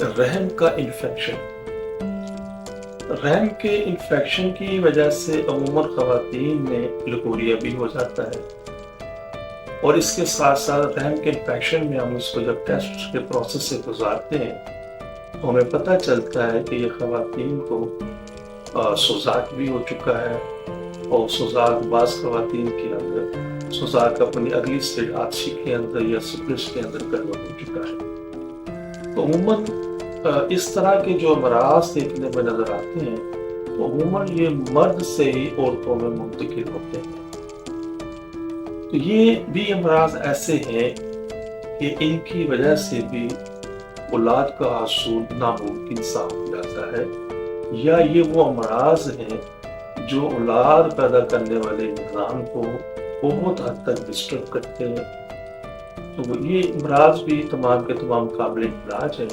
रहम का इन्फेक्शन। रहम के इन्फेक्शन की वजह से अमूमन ख़वातीन में लकूरिया भी हो जाता है, और इसके साथ साथ रहम के इन्फेक्शन में हम उसको जब टेस्ट के प्रोसेस से गुजारते हैं तो हमें पता चलता है कि ये ख़वातीन को सोजाक भी हो चुका है, और सोजाक बाज़ ख़वातीन के अंदर सोजाक अपनी अगली स्टेज आदशी के अंदर या सिफिलिस के अंदर कन्वर्ट हो चुका है। तो अमूमन इस तरह के जो अमराज देखने में नजर आते हैं तो अमूमन ये मर्द से ही औरतों में मुंतकिल होते हैं। तो ये भी अमराज ऐसे हैं कि इनकी वजह से भी औलाद का हासूल नामुमकिन सा हो जाता है, या ये वो अमराज हैं जो औलाद पैदा करने वाले निज़ाम को बहुत हद तक डिस्टर्ब करते हैं। तो ये अमराज भी तमाम के तमाम काबिल इलाज हैं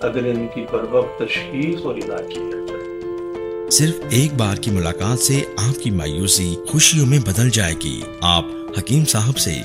अगर इनकी बरवक्त तशखीस और इलाज किया जाए। सिर्फ एक बार की मुलाकात से आपकी मायूसी खुशियों में बदल जाएगी। आप हकीम साहब से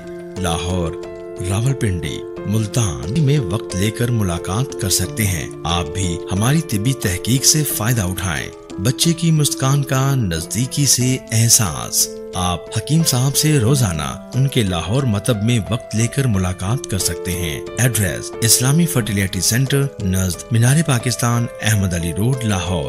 लाहौर, रावलपिंडी, मुल्तान में वक्त लेकर मुलाकात कर सकते हैं। आप भी हमारी तिब्बी तहकीक से फायदा उठाएं। बच्चे की मुस्कान का नजदीकी से एहसास। आप हकीम साहब से रोजाना उनके लाहौर मतब में वक्त लेकर मुलाकात कर सकते हैं। एड्रेस इस्लामी फर्टिलिटी सेंटर नज़द मीनार पाकिस्तान, अहमद अली रोड, लाहौर।